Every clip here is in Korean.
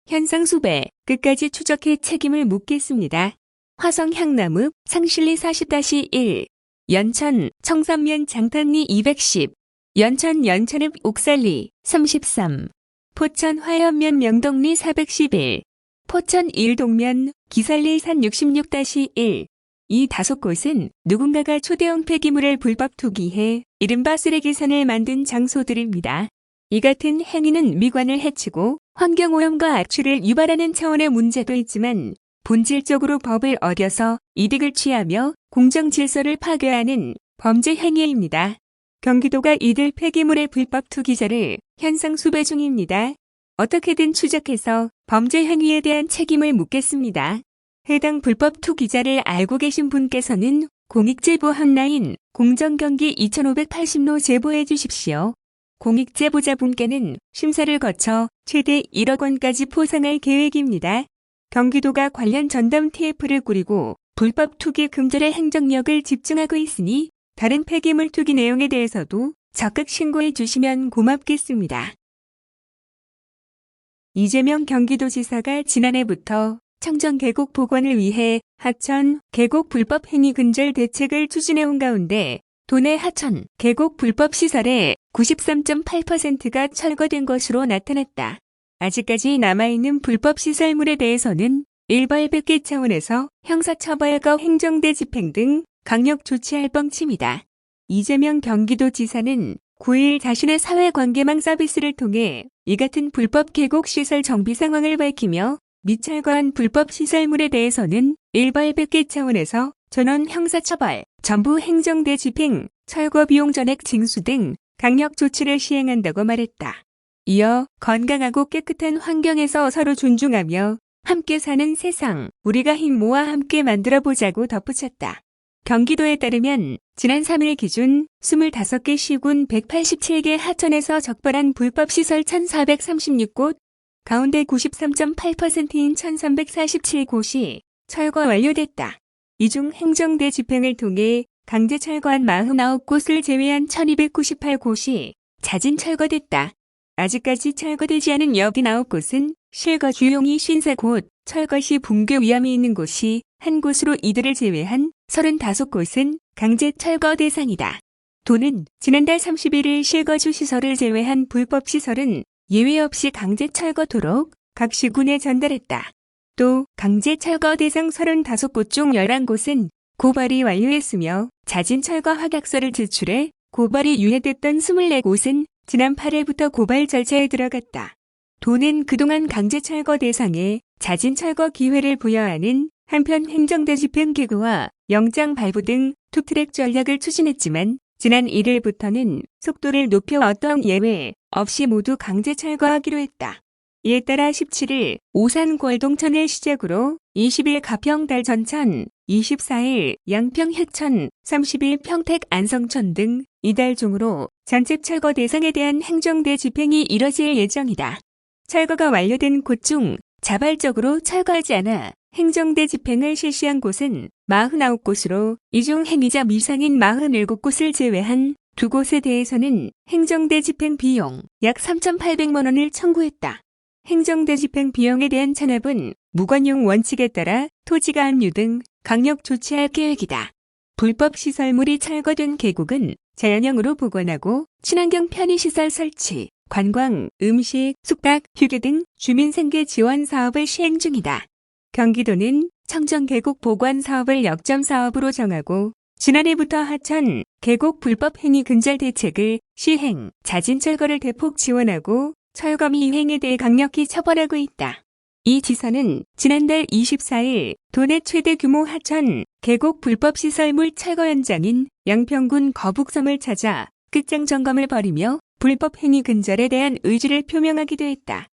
현상수배 끝까지 추적해 책임을 묻겠습니다. 화성 향나무 상실리 40-1 연천 청산면 장탄리 210 연천 연천읍 옥살리 33 포천 화연면 명동리 411 포천 일동면 기살리 산 66-1 이 5곳은 누군가가 초대형 폐기물을 불법 투기해 이른바 쓰레기산을 만든 장소들입니다. 이 같은 행위는 미관을 해치고 환경오염과 악취를 유발하는 차원의 문제도 있지만 본질적으로 법을 어겨서 이득을 취하며 공정질서를 파괴하는 범죄 행위입니다. 경기도가 이들 폐기물의 불법 투기자를 현상 수배 중입니다. 어떻게든 추적해서 범죄 행위에 대한 책임을 묻겠습니다. 해당 불법 투기자를 알고 계신 분께서는 공익제보 헛라인 공정경기 2580로 제보해 주십시오. 공익제보자분께는 심사를 거쳐 최대 1억 원까지 포상할 계획입니다. 경기도가 관련 전담 TF를 꾸리고 불법 투기 금절의 행정력을 집중하고 있으니 다른 폐기물 투기 내용에 대해서도 적극 신고해 주시면 고맙겠습니다. 이재명 경기도지사가 지난해부터 청정 계곡 복원을 위해 하천 계곡 불법 행위 근절 대책을 추진해온 가운데 도내 하천 계곡 불법 시설의 93.8%가 철거된 것으로 나타났다. 아직까지 남아있는 불법 시설물에 대해서는 일벌백계 차원에서 형사처벌과 행정대 집행 등 강력 조치할 뻥침이다. 이재명 경기도지사는 9일 자신의 사회관계망 서비스를 통해 이 같은 불법 계곡 시설 정비 상황을 밝히며 미철거한 불법 시설물에 대해서는 일벌백계 차원에서 전원 형사처벌, 전부 행정대 집행, 철거 비용 전액 징수 등 강력 조치를 시행한다고 말했다. 이어 건강하고 깨끗한 환경에서 서로 존중하며 함께 사는 세상, 우리가 힘 모아 함께 만들어보자고 덧붙였다. 경기도에 따르면 지난 3일 기준 25개 시군 187개 하천에서 적발한 불법시설 1,436곳, 가운데 93.8%인 1,347곳이 철거 완료됐다. 이 중 행정대 집행을 통해 강제 철거한 49곳을 제외한 1,298곳이 자진 철거됐다. 아직까지 철거되지 않은 89곳은 실거 주용이 53곳, 철거 시 붕괴 위험이 있는 곳이 1곳으로 이들을 제외한 35곳은 강제 철거 대상이다. 도는 지난달 31일 실거주 시설을 제외한 불법 시설은 예외 없이 강제 철거토록 각 시군에 전달했다. 또 강제 철거 대상 35곳 중 11곳은 고발이 완료했으며 자진 철거 확약서를 제출해 고발이 유예됐던 24곳은 지난 8일부터 고발 절차에 들어갔다. 도는 그동안 강제 철거 대상에 자진 철거 기회를 부여하는 한편 행정대 집행 기구와 영장 발부 등 투트랙 전략을 추진했지만 지난 1일부터는 속도를 높여 어떠한 예외 없이 모두 강제 철거하기로 했다. 이에 따라 17일 오산 골동천을 시작으로 20일 가평 달전천, 24일 양평 해천, 30일 평택 안성천 등 이달 중으로 전체 철거 대상에 대한 행정대 집행이 이뤄질 예정이다. 철거가 완료된 곳 중 자발적으로 철거하지 않아 행정대 집행을 실시한 곳은 49곳으로 이 중 행위자 미상인 47곳을 제외한 2곳에 대해서는 행정대 집행 비용 약 3,800만 원을 청구했다. 행정대 집행 비용에 대한 찬합은 무관용 원칙에 따라 토지가 압류 등 강력 조치할 계획이다. 불법 시설물이 철거된 계곡은 자연형으로 복원하고 친환경 편의시설 설치, 관광, 음식, 숙박, 휴게 등 주민 생계 지원 사업을 시행 중이다. 경기도는 청정 계곡 복원 사업을 역점 사업으로 정하고 지난해부터 하천, 계곡 불법 행위 근절 대책을 시행, 자진 철거를 대폭 지원하고 철거 미행에 대해 강력히 처벌하고 있다. 이 지사는 지난달 24일 도내 최대 규모 하천, 계곡 불법 시설물 철거 현장인 양평군 거북섬을 찾아 끝장 점검을 벌이며 불법 행위 근절에 대한 의지를 표명하기도 했다.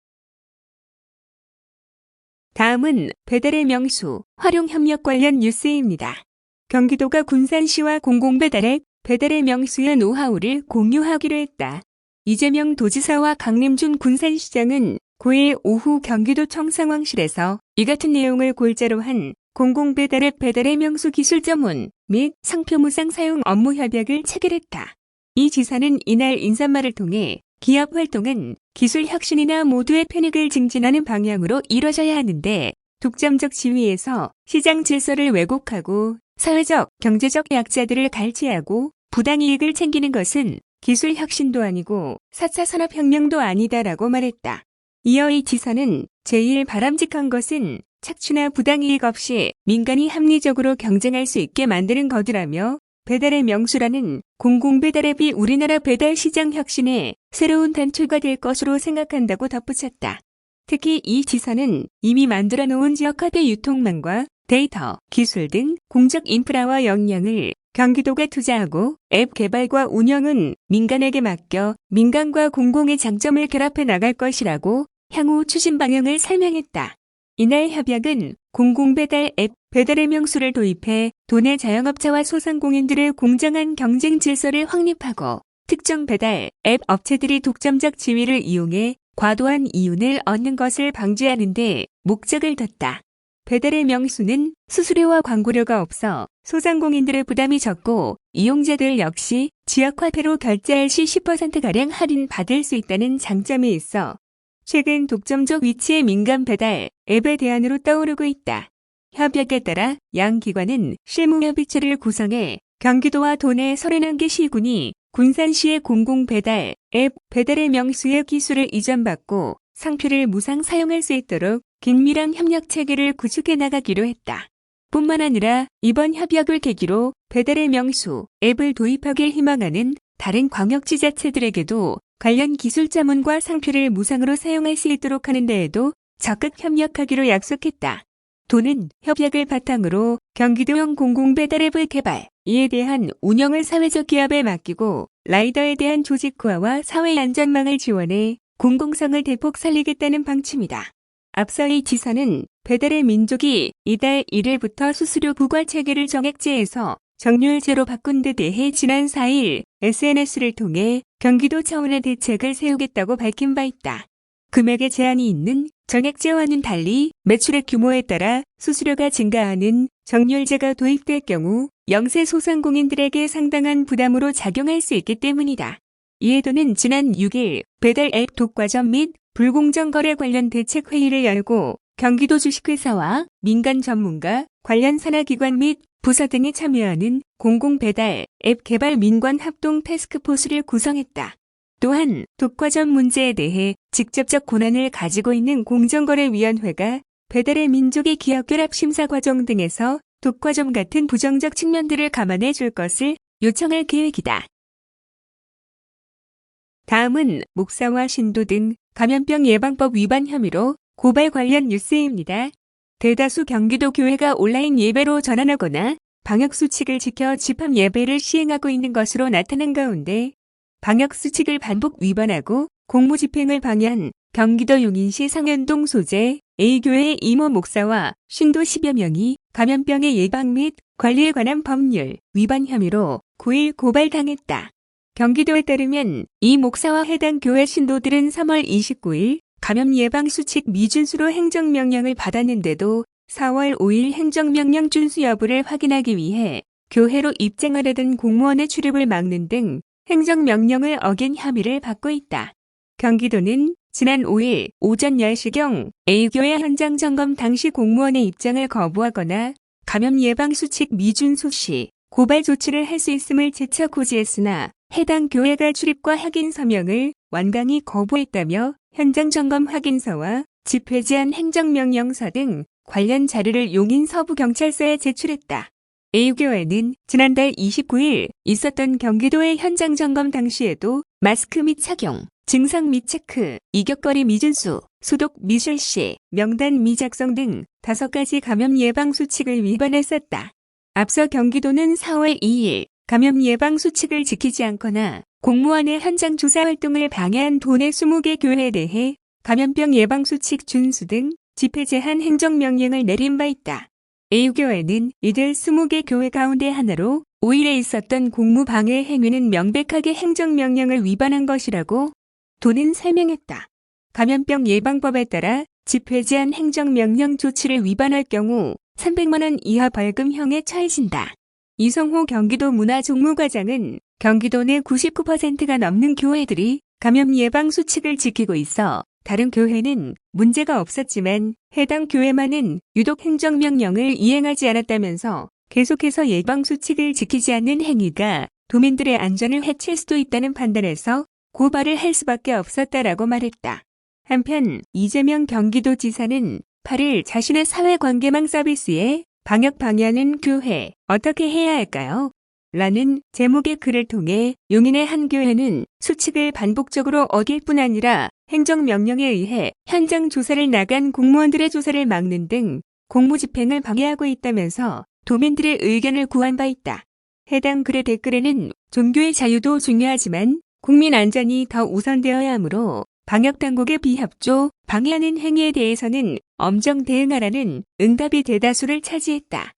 다음은 배달의 명수, 활용협력 관련 뉴스입니다. 경기도가 군산시와 공공배달앱 배달의 명수의 노하우를 공유하기로 했다. 이재명 도지사와 강림준 군산시장은 9일 오후 경기도 청상왕실에서 이 같은 내용을 골자로 한 공공배달앱 배달의 명수 기술 전문 및 상표 무상 사용 업무 협약을 체결했다. 이 지사는 이날 인사말을 통해 기업 활동은 기술 혁신이나 모두의 편익을 증진하는 방향으로 이뤄져야 하는데 독점적 지위에서 시장 질서를 왜곡하고 사회적, 경제적 약자들을 갈취하고 부당이익을 챙기는 것은 기술 혁신도 아니고 4차 산업혁명도 아니다라고 말했다. 이어 이 지사는 제일 바람직한 것은 착취나 부당이익 없이 민간이 합리적으로 경쟁할 수 있게 만드는 것이라며 배달의 명수라는 공공배달앱이 우리나라 배달 시장 혁신의 새로운 단초가 될 것으로 생각한다고 덧붙였다. 특히 이 지사는 이미 만들어 놓은 지역화된 유통망과 데이터, 기술 등 공적 인프라와 역량을 경기도가 투자하고 앱 개발과 운영은 민간에게 맡겨 민간과 공공의 장점을 결합해 나갈 것이라고 향후 추진 방향을 설명했다. 이날 협약은 공공배달 앱 배달의 명수를 도입해 도내 자영업자와 소상공인들의 공정한 경쟁 질서를 확립하고 특정 배달 앱 업체들이 독점적 지위를 이용해 과도한 이윤을 얻는 것을 방지하는 데 목적을 뒀다. 배달의 명수는 수수료와 광고료가 없어 소상공인들의 부담이 적고 이용자들 역시 지역화폐로 결제할 시 10%가량 할인받을 수 있다는 장점이 있어 최근 독점적 위치의 민간 배달 앱의 대안으로 떠오르고 있다. 협약에 따라 양 기관은 실무협의체를 구성해 경기도와 도내 31개 시군이 군산시의 공공배달 앱 배달의 명수의 기술을 이전받고 상표를 무상 사용할 수 있도록 긴밀한 협력 체계를 구축해 나가기로 했다. 뿐만 아니라 이번 협약을 계기로 배달의 명수 앱을 도입하길 희망하는 다른 광역지자체들에게도 관련 기술 자문과 상표를 무상으로 사용할 수 있도록 하는 데에도 적극 협력하기로 약속했다. 도는 협약을 바탕으로 경기도형 공공배달 앱의 개발, 이에 대한 운영을 사회적 기업에 맡기고 라이더에 대한 조직화와 사회 안전망을 지원해 공공성을 대폭 살리겠다는 방침이다. 앞서 이 지사는 배달의 민족이 이달 1일부터 수수료 부과 체계를 정액제에서 정률제로 바꾼 데 대해 지난 4일 SNS를 통해 경기도 차원의 대책을 세우겠다고 밝힌 바 있다. 금액에 제한이 있는 정액제와는 달리 매출액 규모에 따라 수수료가 증가하는 정률제가 도입될 경우 영세 소상공인들에게 상당한 부담으로 작용할 수 있기 때문이다. 이에 도는 지난 6일 배달 앱 독과점 및 불공정 거래 관련 대책 회의를 열고 경기도 주식회사와 민간 전문가, 관련 산하기관 및 부서 등이 참여하는 공공배달 앱 개발 민관 합동 태스크포스를 구성했다. 또한 독과점 문제에 대해 직접적 권한을 가지고 있는 공정거래위원회가 배달의 민족의 기업결합 심사 과정 등에서 독과점 같은 부정적 측면들을 감안해 줄 것을 요청할 계획이다. 다음은 목사와 신도 등 감염병 예방법 위반 혐의로 고발 관련 뉴스입니다. 대다수 경기도 교회가 온라인 예배로 전환하거나 방역수칙을 지켜 집합 예배를 시행하고 있는 것으로 나타난 가운데 방역수칙을 반복 위반하고 공무집행을 방해한 경기도 용인시 상현동 소재 A교회의 이모 목사와 신도 10여 명이 감염병의 예방 및 관리에 관한 법률 위반 혐의로 9일 고발당했다. 경기도에 따르면 이 목사와 해당 교회 신도들은 3월 29일 감염 예방 수칙 미준수로 행정명령을 받았는데도 4월 5일 행정명령 준수 여부를 확인하기 위해 교회로 입장하려던 공무원의 출입을 막는 등 행정명령을 어긴 혐의를 받고 있다. 경기도는 지난 5일 오전 10시경 A교회 현장 점검 당시 공무원의 입장을 거부하거나 감염 예방 수칙 미준수 시 고발 조치를 할 수 있음을 재차 고지했으나 해당 교회가 출입과 확인 서명을 완강히 거부했다며 현장 점검 확인서와 집회 제한 행정명령서 등 관련 자료를 용인 서부경찰서에 제출했다. A교회는 지난달 29일 있었던 경기도의 현장 점검 당시에도 마스크 및 착용, 증상 및 체크, 이격거리 미준수, 소독 미실시, 명단 미작성 등 5가지 감염 예방 수칙을 위반했었다. 앞서 경기도는 4월 2일 감염 예방 수칙을 지키지 않거나 공무원의 현장 조사 활동을 방해한 도내 20개 교회에 대해 감염병 예방 수칙 준수 등 집회 제한 행정명령을 내린 바 있다. A교회는 이들 20개 교회 가운데 하나로 5일에 있었던 공무방해 행위는 명백하게 행정명령을 위반한 것이라고 도는 설명했다. 감염병 예방법에 따라 집회 제한 행정명령 조치를 위반할 경우 300만 원 이하 벌금형에 처해진다. 이성호 경기도 문화종무과장은 경기도 내 99%가 넘는 교회들이 감염 예방 수칙을 지키고 있어 다른 교회는 문제가 없었지만 해당 교회만은 유독 행정명령을 이행하지 않았다면서 계속해서 예방 수칙을 지키지 않는 행위가 도민들의 안전을 해칠 수도 있다는 판단에서 고발을 할 수밖에 없었다라고 말했다. 한편 이재명 경기도지사는 8일 자신의 사회관계망 서비스에 방역 방해하는 교회 어떻게 해야 할까요? 라는 제목의 글을 통해 용인의 한 교회는 수칙을 반복적으로 어길 뿐 아니라 행정명령에 의해 현장 조사를 나간 공무원들의 조사를 막는 등 공무집행을 방해하고 있다면서 도민들의 의견을 구한 바 있다. 해당 글의 댓글에는 종교의 자유도 중요하지만 국민 안전이 더 우선되어야 하므로 방역당국의 비협조, 방해하는 행위에 대해서는 엄정 대응하라는 응답이 대다수를 차지했다.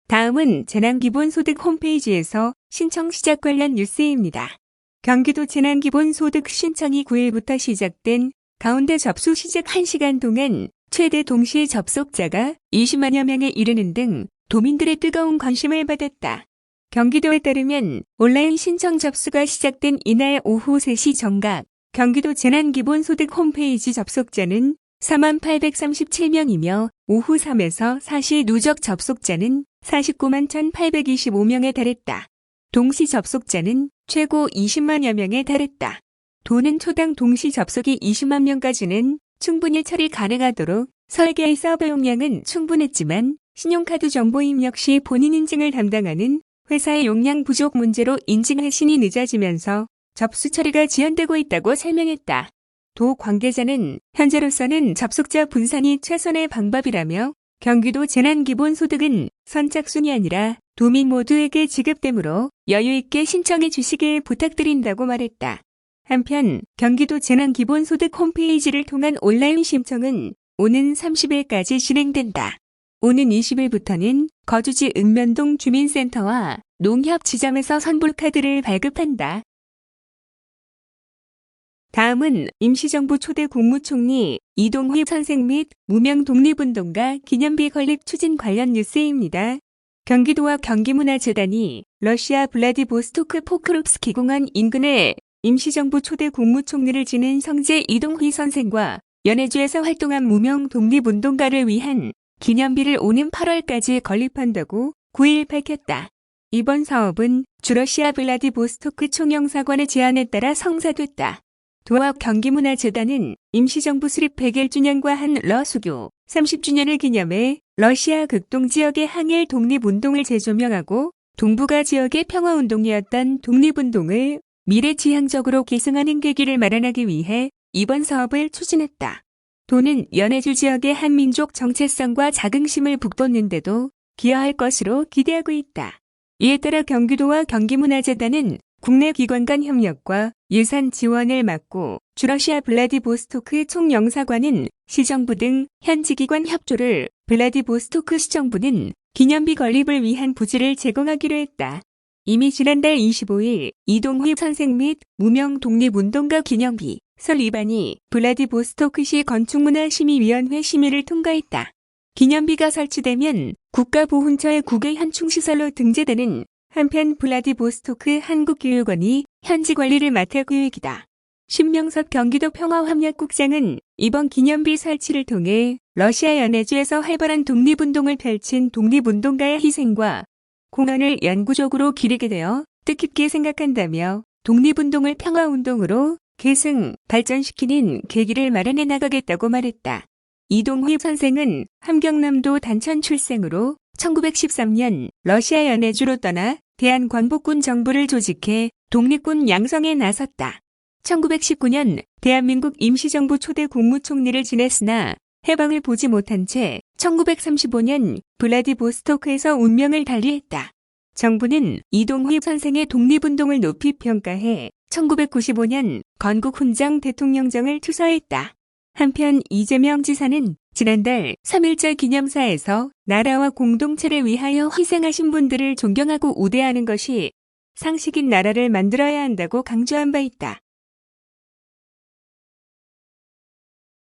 다음은 재난기본소득 홈페이지에서 신청 시작 관련 뉴스입니다. 경기도 재난기본소득 신청이 9일부터 시작된 가운데 접수 시작 1시간 동안 최대 동시 접속자가 20만여 명에 이르는 등 도민들의 뜨거운 관심을 받았다. 경기도에 따르면 온라인 신청 접수가 시작된 이날 오후 3시 정각 경기도 재난기본소득 홈페이지 접속자는 4837명이며 오후 3에서 4시 누적 접속자는 49만 1825명에 달했다. 동시 접속자는 최고 20만여 명에 달했다. 도는 초당 동시 접속이 20만 명까지는 충분히 처리 가능하도록 설계의 서버 용량은 충분했지만 신용카드 정보 입력 시 본인 인증을 담당하는 회사의 용량 부족 문제로 인증 회신이 늦어지면서 접수 처리가 지연되고 있다고 설명했다. 도 관계자는 현재로서는 접속자 분산이 최선의 방법이라며 경기도 재난기본소득은 선착순이 아니라 도민 모두에게 지급되므로 여유있게 신청해 주시길 부탁드린다고 말했다. 한편 경기도 재난기본소득 홈페이지를 통한 온라인 신청은 오는 30일까지 진행된다. 오는 20일부터는 거주지 읍면동 주민센터와 농협 지점에서 선불카드를 발급한다. 다음은 임시정부 초대 국무총리 이동휘 선생 및 무명 독립운동가 기념비 건립 추진 관련 뉴스입니다. 경기도와 경기문화재단이 러시아 블라디보스토크 포크롭스키 공항 인근에 임시정부 초대 국무총리를 지낸 성제 이동휘 선생과 연해주에서 활동한 무명 독립운동가를 위한 기념비를 오는 8월까지 건립한다고 9일 밝혔다. 이번 사업은 주러시아 블라디보스토크 총영사관의 제안에 따라 성사됐다. 도와 경기문화재단은 임시정부 수립 101주년과 한 러수교 30주년을 기념해 러시아 극동 지역의 항일 독립운동을 재조명하고 동북아 지역의 평화운동이었던 독립운동을 미래지향적으로 계승하는 계기를 마련하기 위해 이번 사업을 추진했다. 도는 연해주 지역의 한민족 정체성과 자긍심을 북돋는데도 기여할 것으로 기대하고 있다. 이에 따라 경기도와 경기문화재단은 국내 기관 간 협력과 예산 지원을 막고 주러시아 블라디보스토크 총영사관은 시정부 등 현지 기관 협조를 블라디보스토크 시정부는 기념비 건립을 위한 부지를 제공하기로 했다. 이미 지난달 25일 이동휘 선생 및 무명 독립운동가 기념비 설 위반이 블라디보스토크시 건축문화심의위원회 심의를 통과했다. 기념비가 설치되면 국가보훈처의 국외 현충시설로 등재되는 한편 블라디보스토크 한국교육원이 현지 관리를 맡을 계획이다. 신명섭 경기도 평화협력국장은 이번 기념비 설치를 통해 러시아 연해주에서 활발한 독립운동을 펼친 독립운동가의 희생과 공헌을 영구적으로 기리게 되어 뜻깊게 생각한다며 독립운동을 평화운동으로 계승, 발전시키는 계기를 마련해 나가겠다고 말했다. 이동휘 선생은 함경남도 단천 출생으로 1913년 러시아 연해주로 떠나 대한광복군 정부를 조직해 독립군 양성에 나섰다. 1919년 대한민국 임시정부 초대 국무총리를 지냈으나 해방을 보지 못한 채 1935년 블라디보스토크에서 운명을 달리했다. 정부는 이동휘 선생의 독립운동을 높이 평가해 1995년 건국훈장 대통령정을 투서했다. 한편 이재명 지사는 지난달 3.1절 기념사에서 나라와 공동체를 위하여 희생하신 분들을 존경하고 우대하는 것이 상식인 나라를 만들어야 한다고 강조한 바 있다.